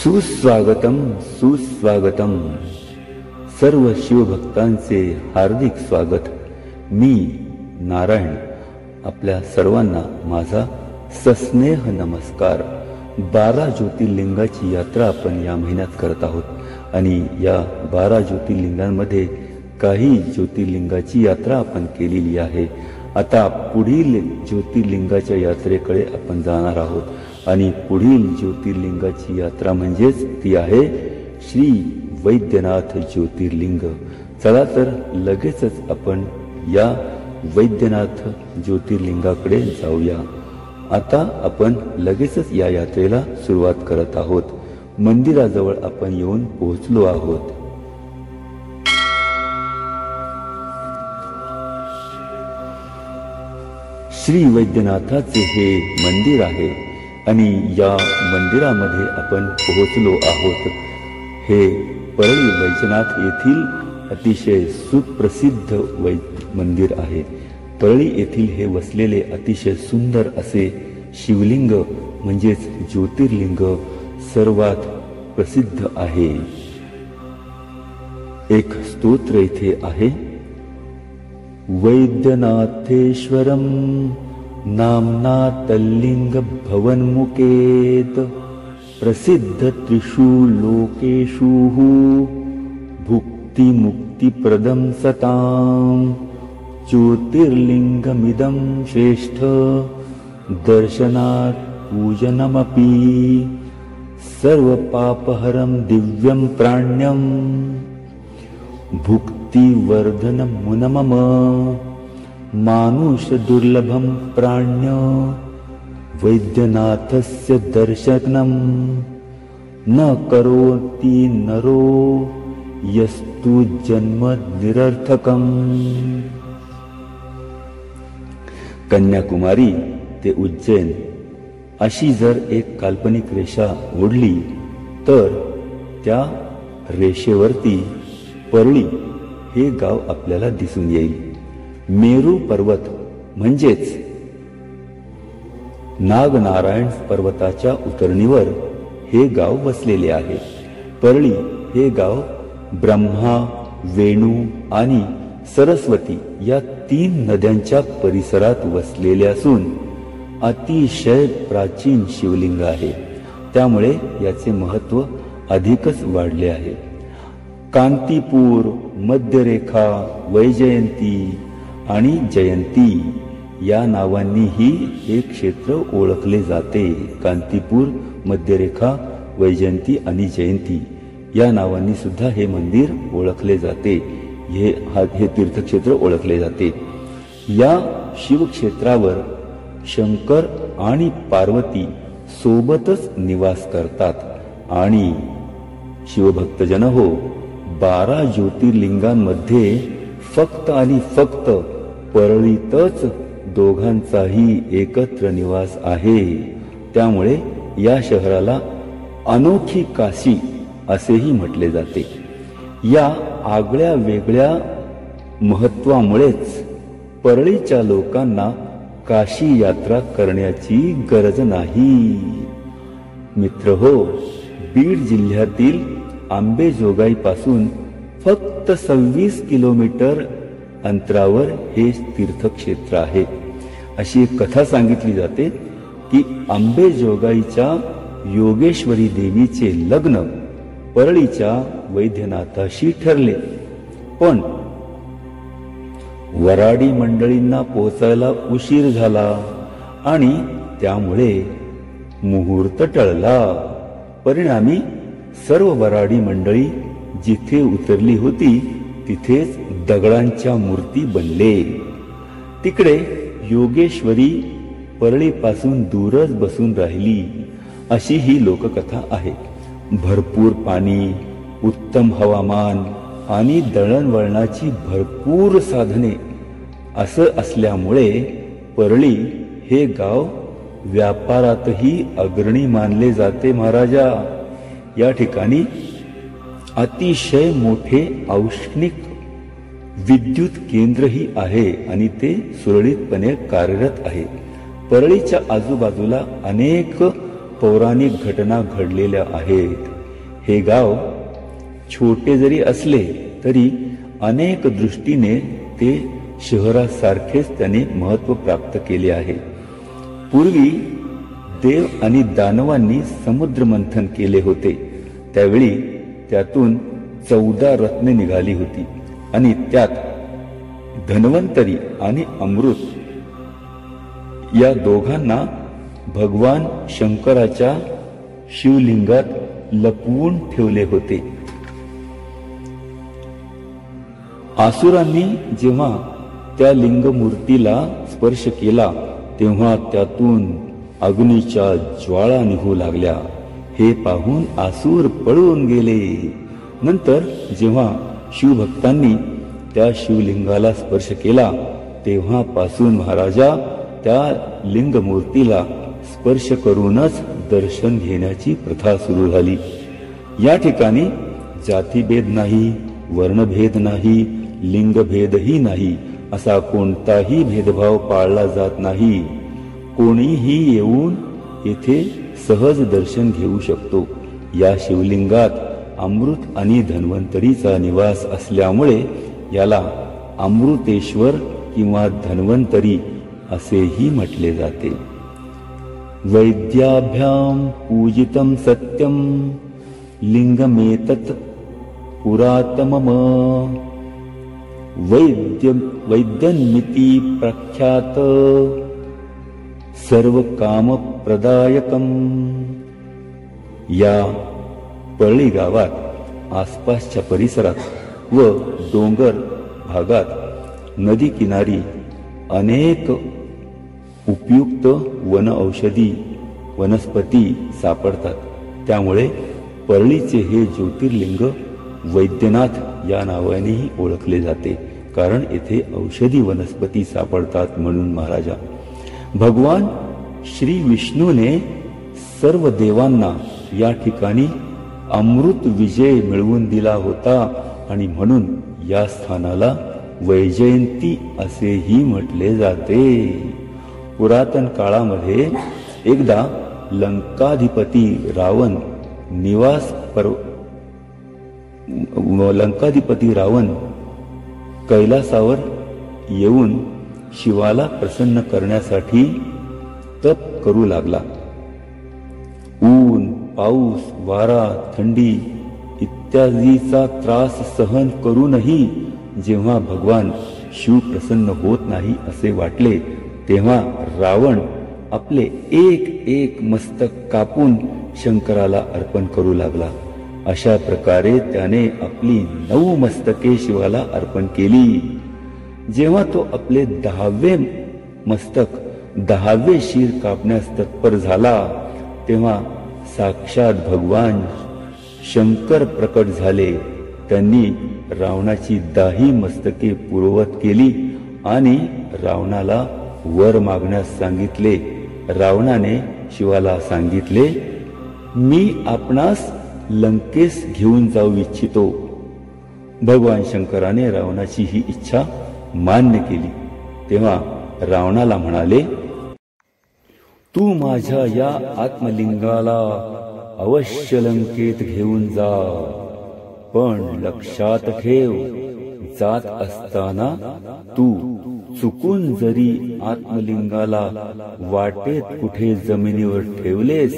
सुस्वागतम सुस्वागतम. सर्व शिवभक्तांचे हार्दिक स्वागत. मी नारायण आपल्या सर्वांना माझा सस्नेह नमस्कार. 12 ज्योतिर्लिंगाची यात्रा आपण या महिन्यात करत आहोत आणि या 12 ज्योतिर्लिंगांमध्ये काही ज्योतिर्लिंगाची यात्रा आपण केलेली आहे. आता पुढील ज्योतिर्लिंगाच्या यात्रेकडे आपण जाणार आहोत आणि पुढील ज्योतिर्लिंगाची यात्रा म्हणजेच ती आहे श्री वैद्यनाथ ज्योतिर्लिंग. चला तर लगेचच आपण या वैद्यनाथ ज्योतिर्लिंगाकडे जाऊया. आता आपण लगेचच या यात्रेला सुरुवात करत आहोत. मंदिराजवळ आपण येऊन पोहोचलो आहोत. श्री वैद्यनाथाचे हे मंदिर आहे आणि या मंदिरामध्ये आपण पोहोचलो आहोत. हे परळी वैजनाथ येथील अतिशय सुप्रसिद्ध मंदिर आहे. परळी येथील हे वसलेले अतिशय सुंदर असे शिवलिंग म्हणजेच ज्योतिर्लिंग सर्वात प्रसिद्ध आहे. एक स्तोत्र इथे आहे. वैद्यनाथेश्वरम नामना तल्लिंग भवन्मुखेत प्रसिद्ध त्रिषु लोकेषु भुक्ति मुक्ति प्रदम सताम ज्योतिर्लिंगमिदं श्रेष्ठ दर्शनात् पूजनमपि सर्व पापहरं दिव्यं प्राण्यं भुक्तिवर्धनं मुनमम मानुष दुर्लभं प्राण्य वैद्यनाथस्य दर्शनं न करोति नरो यस्तु जन्म निरर्थकम. कन्याकुमारी ते उज्जैन अशी जर एक काल्पनिक रेषा ओढली तर त्या रेषेवरती परळी हे गाव आपल्याला दिसून येईल. मेरू पर्वत म्हणजेच नागनारायण पर्वताच्या उतरणीवर हे गाव वसलेले आहे. परळी हे गाव ब्रह्मा, वेणू आणि सरस्वती या 3 नद्यांच्या परिसरात वसलेले असून अतिशय प्राचीन शिवलिंग आहे. त्यामुळे याचे महत्त्व अधिकच वाढले आहे. कांतीपूर, मध्यरेखा, वैजयंती आणि जयंती या नावांनीही हे क्षेत्र ओळखले जाते. कांतीपूर, मध्यरेखा, वैजयंती आणि जयंती या नावांनी सुद्धा हे मंदिर ओळखले जाते. हे तीर्थक्षेत्र ओळखले जाते. या शिवक्षेत्रावर शंकर आणि पार्वती सोबतच निवास करतात आणि शिवभक्तजन हो, 12 ज्योतिर्लिंगांमध्ये फक्त आणि फक्त परळीतच दोघांचाही एकत्र निवास आहे. त्यामुळे या शहराला अनोखी काशी असेही म्हटले जाते. या आगळ्या वेगळ्या महत्वामुळेच परळीच्या लोकांना काशी यात्रा करण्याची गरज नाही. मित्र हो, बीड जिल्ह्यातील आंबेजोगाई पासून फक्त 26 किलोमीटर अंतरावर हे तीर्थक्षेत्र आहे. अशी एक कथा सांगितली जाते की आंबेजोगाईच्या योगेश्वरी देवीचे लग्न परळीच्या वैद्यनाथाशी ठरले, पण वराडी मंडळींना पोहोचायला उशीर झाला आणि त्यामुळे मुहूर्त टळला. परिणामी सर्व वराडी मंडळी जिथे उतरली होती तिथेच दगडांच्या मूर्ती बनले. तिकडे योगेश्वरी परळीपासून दूरच बसून राहिली अशी ही लोककथा आहे. भरपूर पाणी, उत्तम हवामान आणि दळणवळणाची भरपूर साधने असं असल्यामुळे परळी हे गाव व्यापारातही अग्रणी मानले जाते. महाराजा, या ठिकाणी अतिशय मोठे औष्णिक विद्युत केंद्रही आहे आणि ते सुरळीतपणे कार्यरत आहे. परळीच्या आजूबाजूला अनेक पौराणिक घटना घडलेल्या आहेत. हे गाव छोटे जरी असले तरी अनेक दृष्टीने ते शहरासारखेच त्याने महत्व प्राप्त केले आहे. पूर्वी देव आणि दानवांनी समुद्र मंथन केले होते. त्यावेळी त्यातून 14 रत्ने निघाली होती आणि त्यात धन्वंतरी आणि अमृत या दोघांना भगवान शंकराच्या शिवलिंगात लपवून ठेवले होते. आसुरांनी जेव्हा त्या लिंगमूर्तीला स्पर्श केला तेव्हा त्यातून अग्नीच्या ज्वाळा निघू लागल्या. हे पाहून आसूर पळून गेले. नंतर जेव्हा शिवभक्तांनी त्या शिवलिंगाला स्पर्श केला तेव्हापासून महाराजा त्या लिंगमूर्तीला स्पर्श करूनच दर्शन घेण्याची प्रथा सुरू झाली. या ठिकाणी जातीभेद नाही, वर्णभेद नाही, लिंगभेदही नाही, असा कोणताही भेदभाव पाळला जात नाही. कोणीही येऊन येथे सहज दर्शन घेऊ शकतो. या शिवलिंगात अमृत आणि धन्वंतरीचा निवास असल्यामुळे याला अमृतेश्वर किंवा धन्वंतरी असेही म्हटले जाते. वैद्याभ्याम पूजितं सत्यम लिंगमेतत् पुरातमम वैद्यन्मिति प्रख्यात सर्व काम प्रदायकम. या परळी गावात आसपासच्या परिसरात व डोंगर भागात नदी किनारी अनेक उपयुक्त वन औषधी वनस्पती सापडतात. त्यामुळे परळीचे हे ज्योतिर्लिंग वैद्यनाथ या नावानेही ओळखले जाते, कारण येथे औषधी वनस्पती सापडतात म्हणून. महाराजा भगवान श्री विष्णूने सर्व देवांना या ठिकाणी अमृत विजय मिळवून दिला होता आणि म्हणून या स्थानाला वैजयंती असेही म्हटले जाते. पुरातन काळामध्ये एकदा लंकाधिपती रावण कैलासावर येऊन शिवाला प्रसन्न करण्यासाठी तप करू लागला. ऊन, पाऊस, वारा, थंडी इत्यादीचा त्रास सहन करूनही जेव्हा भगवान शिव प्रसन्न होत नाही असे वाटले तेव्हा रावण आपले एक एक मस्तक कापून शंकराला अर्पण करू लागला. अशा प्रकारे त्याने आपली 9 मस्तके शिवाला अर्पण केली. जेव्हा तो आपले 10वे मस्तक 10वे शिर कापण्यास तत्पर झाला तेव्हा साक्षात भगवान शंकर प्रकट झाले. त्यांनी रावणाची 10 मस्तके पूर्ववत केली आणि रावणाला वर मागण्यास सांगितले. रावणाने शिवाला सांगितले, मी आपणास लंकेस घेऊन जाऊ इच्छितो. भगवान शंकराने रावणाची ही इच्छा मान्य केली. तेव्हा रावणाला म्हणाले, तू माझ्या या आत्मलिंगाला अवश्य लंकेत घेऊन जा, पण लक्षात ठेव, जात असताना तू चुकून जरी आत्मलिंगाला वाटेत कुठे जमिनीवर ठेवलेस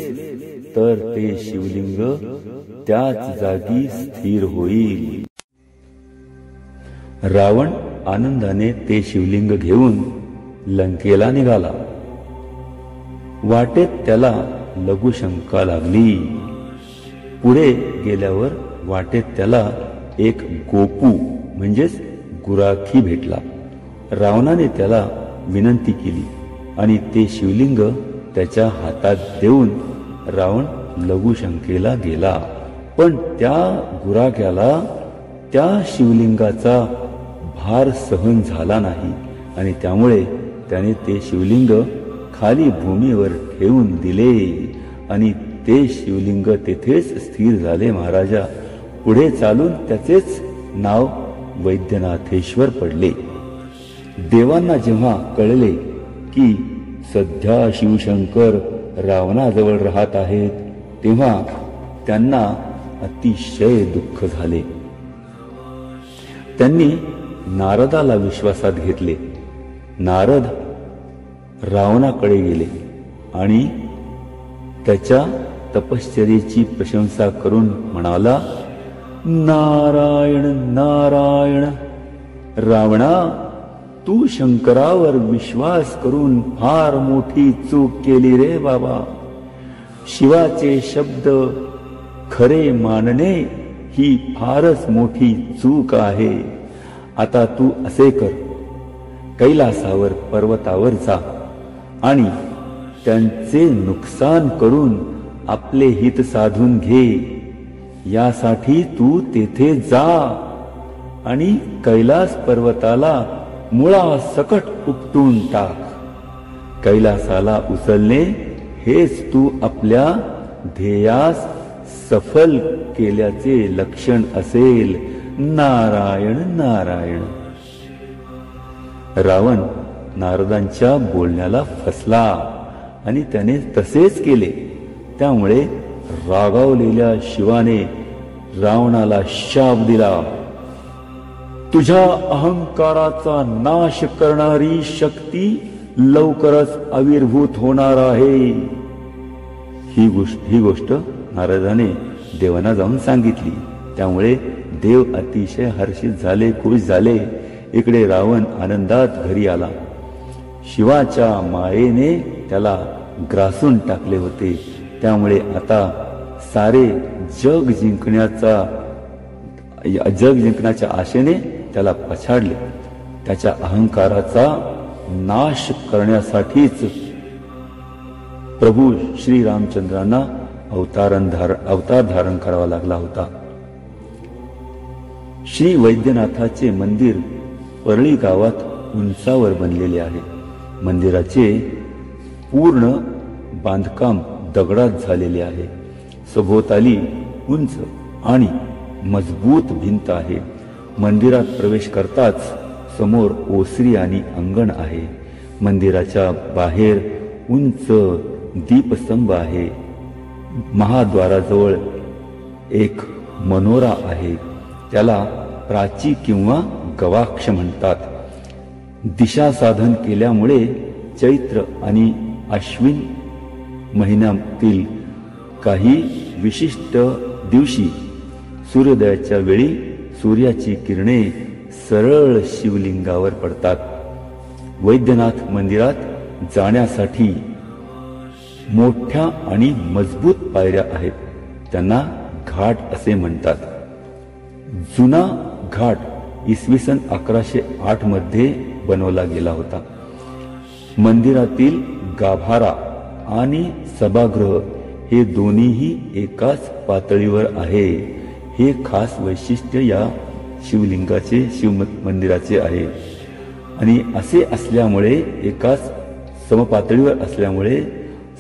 तर ते शिवलिंग त्याच जागी स्थिर होईल. रावण आनंदाने ते शिवलिंग घेऊन लंकेला निघाला. वाटेत त्याला लघुशंका लागली. पुढे गेल्यावर वाटेत त्याला एक गोपू म्हणजेच गुराखी भेटला. रावणाने त्याला विनंती केली आणि ते शिवलिंग त्याच्या हातात देऊन रावण लघुशंकेला गेला. पण त्या गुराख्याला त्या शिवलिंगाचा भार सहन झाला नाही आणि त्यामुळे त्याने ते शिवलिंग खाली भूमीवर ठेवून दिले आणि ते शिवलिंग तेथेच स्थिर झाले. महाराजा पुढे चालून त्याचेच नाव वैद्यनाथेश्वर पडले. देवांना जेव्हा कळले की सध्या शिवशंकर रावणाजवळ राहत आहेत तेव्हा त्यांना अतिशय दुःख झाले. त्यांनी नारदाला विश्वासात घेतले. नारद रावणाकडे गेले आणि त्याच्या तपश्चर्येची प्रशंसा करून म्हणाला, नारायण नारायण, रावणा, तू शंकरावर विश्वास करून फार मोठी चूक केली रे बाबा. शिवाचे शब्द खरे मानणे ही फारच मोठी चूक आहे. आता तू असे कर, कैलासावर पर्वतावर जा आणि त्यांचे नुकसान करून आपले हित साधून घे. यासाठी तू तेथे जा आणि कैलास पर्वताला मुळासकट उपटून टाक. कैलासाला उचलणे हेच तू आपल्या ध्येयास सफल केल्याचे लक्षण असेल. नारायण नारायण. रावण नारदांच्या बोलण्याला फसला आणि त्याने तसेच केले. त्यामुळे रागावलेल्या शिवाने रावणाला शाप दिला, तुझ्या अहंकाराचा नाश करणारी शक्ती लवकरच आविर्भूत होणार आहे. ही गोष्ट नारदाने देवांना जाऊन सांगितली. त्यामुळे देव अतिशय हर्षित झाले, खुश झाले. इकडे रावण आनंदात घरी आला. शिवाच्या मायेने त्याला ग्रासून टाकले होते. त्यामुळे आता सारे जग जिंकण्याच्या आशेने त्याला पछाडले. त्याच्या अहंकाराचा नाश करण्यासाठीच प्रभू श्री रामचंद्रांना अवतार धारण करावा लागला होता. श्री वैद्यनाथाचे मंदिर परळी गावात उंचावर बनलेले आहे. मंदिराचे पूर्ण बांधकाम दगडात झालेले आहे. सभोवताली उंच आणि मजबूत भिंत आहे. मंदिरात प्रवेश करताच समोर ओसरी आणि अंगण आहे. मंदिराच्या बाहेर उंच दीपस्तंभ आहे. महाद्वाराजवळ एक मनोरा आहे. त्याला प्राची किंवा गवाक्ष म्हणतात. दिशा साधन केल्यामुळे चैत्र आणि अश्विन महिन्यातील काही विशिष्ट दिवशी सूर्योदयाच्या वेळी सूर्याची किरणे सरळ शिवलिंगावर पडतात. वैद्यनाथ मंदिरात जाण्यासाठी मोठ्या आणि मजबूत पायऱ्या आहेत. त्यांना घाट असे म्हणतात. जुना घाट इसवी सन 1108 मध्ये बनवला गेला होता. मंदिरातील गाभारा आणि सभागृह हे दोन्हीही एकाच पातळीवर आहे. हे खास वैशिष्ट्य या शिव मंदिराचे आहे. आणि असे असल्यामुळे एकाच समपातळीवर असल्यामुळे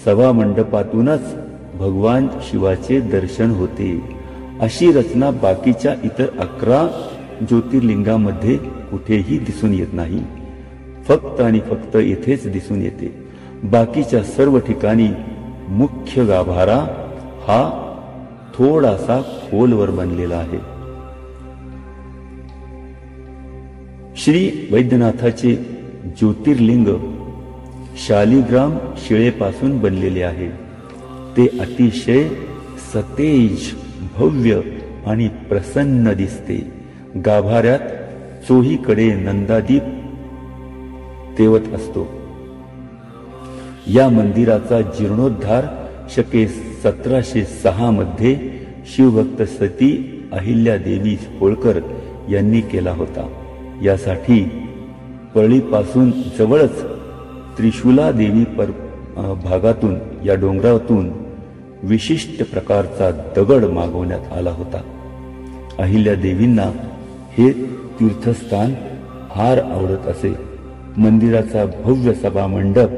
सभा मंडपातूनच भगवान शिवाचे दर्शन होते. अशी रचना बाकीच्या इतर 11 ज्योतिर्लिंगामध्ये कुठेही दिसून येत नाही. फक्त आणि फक्त येथेच दिसून येते. बाकीच्या सर्व ठिकाणी मुख्य गाभारा हा थोडासा खोलवर बनलेला आहे. श्री वैद्यनाथाचे ज्योतिर्लिंग शालिग्राम शिळेपासून बनलेले आहे. ते अतिशय सतेज, भव्य आणि प्रसन्न दिसते. गाभाऱ्यात चोहीकडे नंदादीप तेवत असतो. या मंदिराचा जीर्णोद्धार शके 1706 मध्ये शिवभक्त सती अहिल्यादेवी होळकर यांनी केला होता. यासाठी परळीपासून जवळच त्रिशूला देवी भागातून या डोंगरातून विशिष्ट प्रकारचा दगड मागवण्यात आला होता. अहिल्यादेवींना हे तीर्थस्थान फार आवडत असे. मंदिराचा भव्य सभा मंडप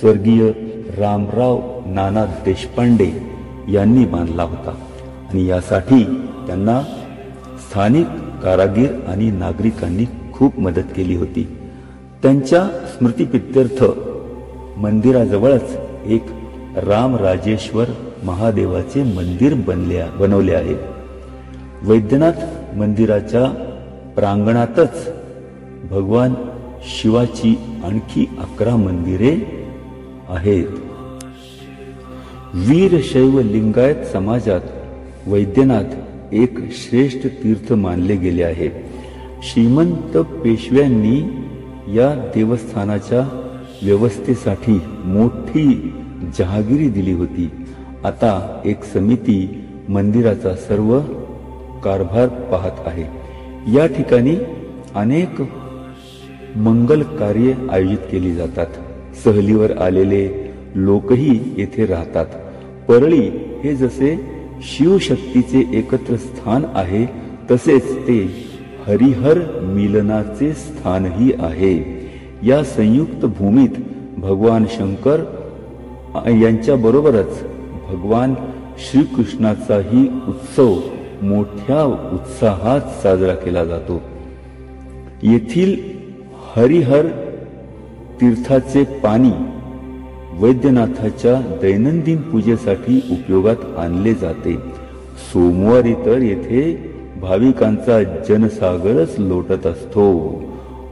स्वर्गीय रामराव नाना देशपांडे यांनी बांधला होता आणि यासाठी त्यांना स्थानिक कारागीर आणि नागरिकांनी खूप मदत केली होती. त्यांच्या स्मृतिप्रित्यर्थ मंदिराजवळच एक रामराजेश्वर महादेवाचे मंदिर बनवले आहे. वैद्यनाथ मंदिराच्या प्रांगणातच भगवान शिवाची आणखी 11 मंदिरे आहेत. वीरशैव लिंगायत समाजात वैद्यनाथ एक श्रेष्ठ तीर्थ मानले गेले आहे. श्रीमंत पेशव्यांनी या देवस्थानाच्या व्यवस्थेसाठी मोठी जहागिरी दिली होती. आता एक समिती मंदिराचा सर्व कारभार पाहत आहे. या ठिकाणी अनेक मंगल कार्ये आयोजित केली जातात. सहलीवर आलेले लोकही येथे राहतात. परळी हे जसे शिवशक्तीचे एकत्र स्थान आहे, तसेच ते हरिहर मिलनाचे स्थानही आहे. या संयुक्त भूमीत भगवान शंकर यांच्या बरोबरच भगवान श्रीकृष्णाचाही उत्सव मोठ्या उत्साहात साजरा केला जातो. येथील हरिहर तीर्थाचे पाणी वैद्यनाथाच्या दैनंदिन पूजेसाठी उपयोगात आणले जाते. सोमवारी तर येथे भाविकांचा जनसागरच लोटत असतो.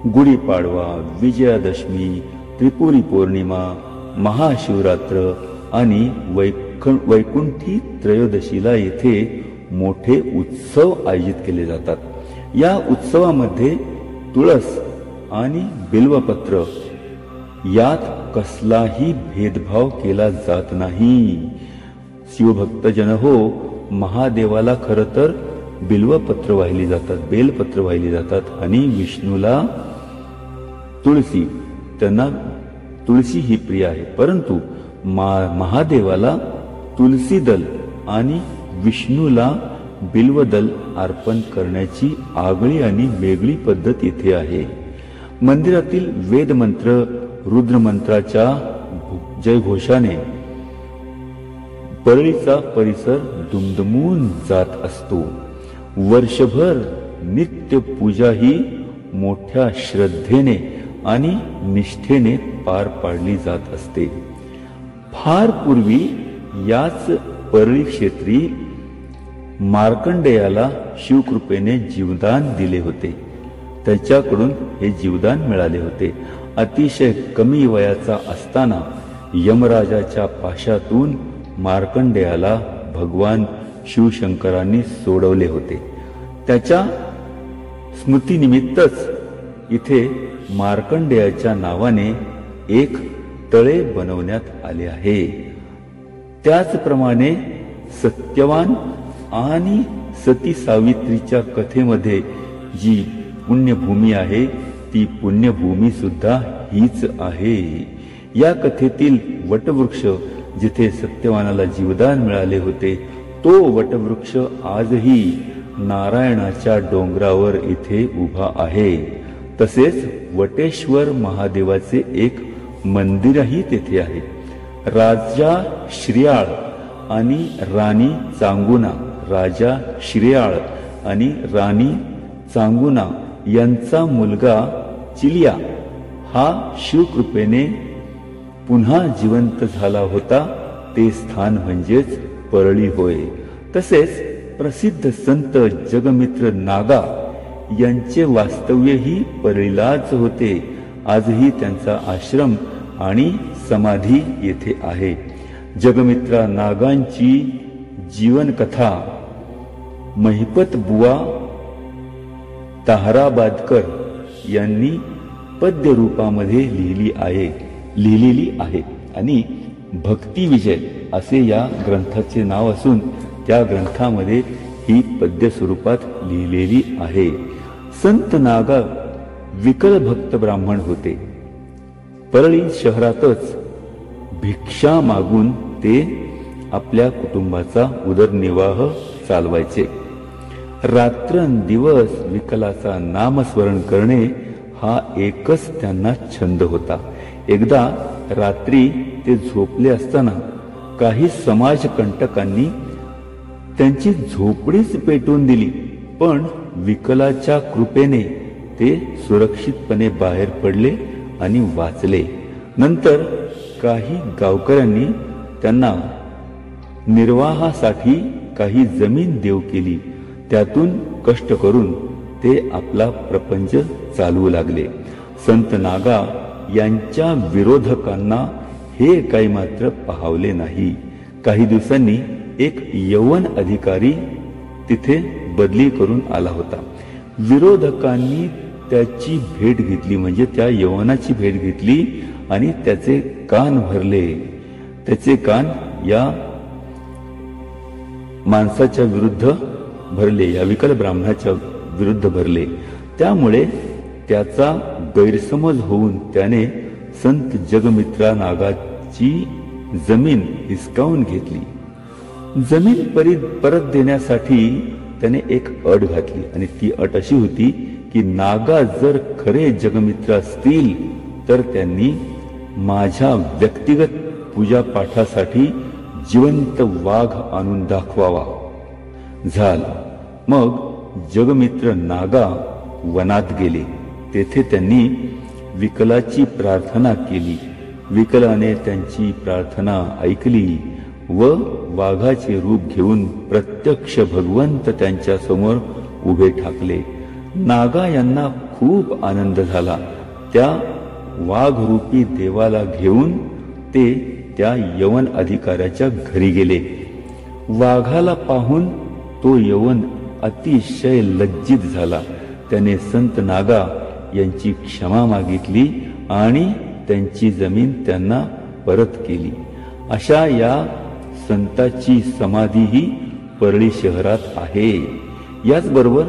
गुढीपाडवा, विजयादशमी, त्रिपुरी पौर्णिमा, महाशिवरात्र आणि वैकुंठी त्रयोदशीला येथे मोठे उत्सव आयोजित केले जातात. या उत्सवामध्ये तुळस आणि बिल्वपत्र यात कसलाही भेदभाव केला जात नाही. शिवभक्तजन हो, महादेवाला खरं तर बिल्वपत्र वाहिली जातात, बेलपत्र वाहिली जातात आणि विष्णूला तुळसी, त्यांना तुळसी ही प्रिय आहे. परंतु महादेवाला तुलसी दल आणि विष्णूला बिल्वदल अर्पण करण्याची आगळी आणि वेगळी पद्धत येथे आहे. मंदिरातील वेदमंत्र, रुद्रमंत्राच्या जयघोषाने परळीचा परिसर दुमदुमून जात असतो. वर्षभर नित्य पूजा ही मोठ्या श्रद्धेने आणि निष्ठेने पार पाडली जात असते. फार पूर्वी याच परळी क्षेत्री मार्कंडेयाला शिवकृपेने जीवदान दिले होते. त्याच्याकडून हे जीवदान मिळाले होते. अतिशय कमी वयाचा असताना यमराजाच्या पाशातून मार्कंडेयाला भगवान शिवशंकरांनी सोडवले होते. त्याच्या स्मृतीनिमित्तच इथे मार्कंडेयाच्या नावाने एक तळे बनवण्यात आले आहे. त्याचप्रमाणे सत्यवान आणि सती सावित्रीच्या कथेमध्ये जी पुण्यभूमी आहे, ती पुण्यभूमी सुद्धा हीच आहे. या कथेतील वटवृक्ष जिथे सत्यवानाला जीवदान मिळाले होते, तो वटवृक्ष आजही नारायणाच्या डोंगरावर इथे उभा आहे. तसेच वटेश्वर महादेवाचे एक मंदिरही तेथे आहे. राजा श्रियाळ आणि राणी चांगुना, राजा श्रियाळ आणि राणी चांगुना यांचा मुलगा चिलिया हा शिवकृपेने पुन्हा जिवंत झाला होता. ते स्थान म्हणजेच परळी होय. तसेच प्रसिद्ध संत जगमित्र नागा यांचे वास्तव्यही परळीलाच होते. आजही त्यांचा आश्रम आणि समाधी येथे आहे. जगमित्रा नागांची जीवनकथा महिपत बुवा ताहराबादकर यांनी पद्य रूपामध्ये लिहिलेली आहे आणि भक्ती विजय असे या ग्रंथाचे नाव असून त्या ग्रंथामध्ये ही पद्य स्वरूपात लिहिलेली आहे. संत नागा विकल भक्त ब्राह्मण होते. परळी शहरातच भिक्षा मागून ते आपल्या कुटुंबाचा उदरनिर्वाह चालवायचे. रात्रंदिवस विकलाचा नामस्मरण करणे हा एकच त्यांना छंद होता. एकदा रात्री ते झोपले असताना काही समाजकंटकांनी त्यांची झोपडीच पेटवून दिली, पण विकलाच्या कृपेने ते सुरक्षितपणे बाहेर पडले आणि वाचले. नंतर काही गावकऱ्यांनी त्यांना निर्वाहासाठी काही जमीन देव केली. त्यातून कष्ट करून ते आपला प्रपंच चालवू लागले. संत नागा यांच्या विरोधकांना हे काही मात्र पाहवले नाही. काही दिवसांनी एक यवन अधिकारी तिथे बदली करून आला होता. विरोधकांनी त्याची भेट घेतली, म्हणजे त्या यवनाची भेट घेतली आणि त्याचे कान भरले. त्याचे कान या माणसाच्या विरुद्ध भरले, या विकल ब्राह्मणाच्या विरुद्ध भरले. त्यामुळे त्याचा गैरसमज होऊन त्याने संत जगमित्रा नागाची जमीन हिसकावून घेतली. जमीन परत देण्यासाठी त्याने एक अट घातली आणि ती अट अशी होती की नागा जर खरे जगमित्र असतील तर त्यांनी माझ्या व्यक्तिगत पूजापाठासाठी जिवंत वाघ आणून दाखवावा. झालं. मग जगमित्र नागा वनात गेले. तेथे त्यांनी विकलाची प्रार्थना केली. विकलाने त्यांची प्रार्थना ऐकली व वाघाचे रूप घेऊन प्रत्यक्ष भगवंत त्यांच्या समोर उभे ठाकले. नागा यांना खूप आनंद झाला. त्या वाघरूपी देवाला घेऊन ते त्या यवन अधिकाऱ्याच्या घरी गेले. वाघाला पाहून तो यवन अतिशय लज्जित झाला. त्याने संत नागा यांची क्षमा मागितली आणि त्यांची जमीन त्यांना परत केली. अशा या संताची समाधीही परळी शहरात आहे. याचबरोबर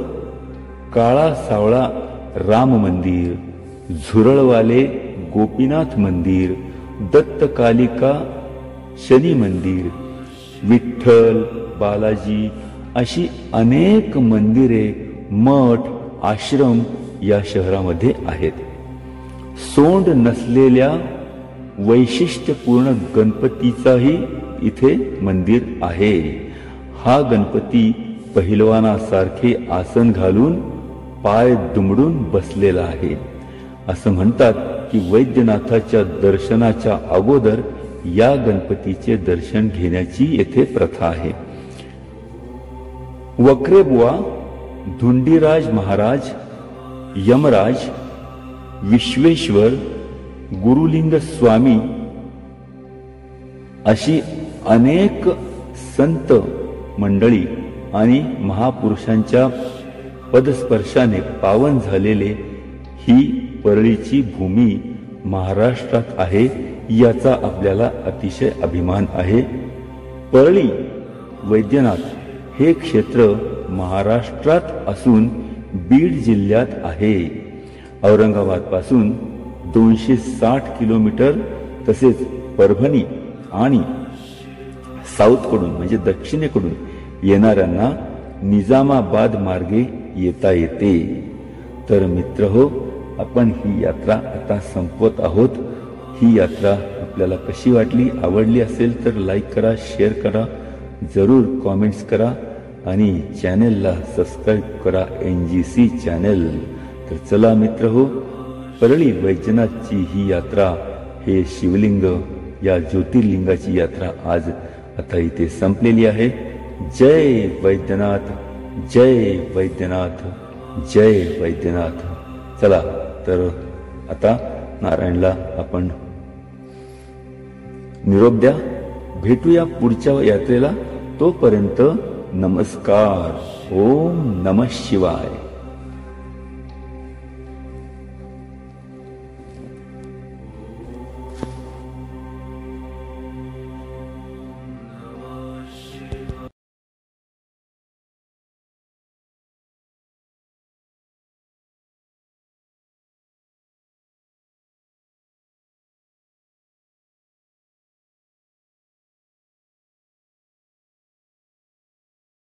काळा सावळा राम मंदिर, झुरळवाले गोपीनाथ मंदिर, दत्तकालिका शनी मंदिर, विठ्ठल, बालाजी अशी अनेक मंदिरे, मठ, आश्रम या शहरामध्ये आहेत. सोंड नसलेल्या वैशिष्ट्यपूर्ण गणपतीचाही इथे मंदिर आहे. हा गणपती पहिलवानासारखे आसन घालून पाय दुमडून बसलेला आहे. असं म्हणतात की वैद्यनाथाच्या दर्शनाच्या अगोदर या गणपतीचे दर्शन घेण्याची येथे प्रथा आहे. वक्रेबुवा, धुंडीराज महाराज, यमराज, विश्वेश्वर, गुरुलिंग स्वामी अशी अनेक संत मंडळी आणि महापुरुषांच्या पदस्पर्शाने पावन झालेले ही परळीची भूमी महाराष्ट्रात आहे. याचा आपल्याला अतिशय अभिमान आहे. परळी वैद्यनाथ हे क्षेत्र महाराष्ट्रात असून बीड जिल्ह्यात आहे. औरंगाबाद पासून 260 किलोमीटर, तसेच परभणी आणि साऊथकडून म्हणजे दक्षिणेकडून येणाऱ्यांना निजामाबाद मार्गे येता येते. तर मित्रहो, आपण ही यात्रा आता संपवत आहोत. ही यात्रा आपल्याला कशी वाटली, आवडली असेल तर लाईक करा, शेअर करा, जरूर कॉमेंट्स करा आणि चॅनेलला सबस्क्राईब करा, NGC चॅनेल. तर चला मित्रहो, परळी वैजनाथची ही यात्रा, हे शिवलिंग या ज्योतिर्लिंगाची यात्रा आज आता इथे संपलेली आहे. जय वैद्यनाथ, जय वैद्यनाथ, जय वैद्यनाथ. चला तर आता नारायणला आपण निरोप द्या. भेटूया पुढच्या यात्रेला. तोपर्यंत नमस्कार. ओम नमः शिवाय.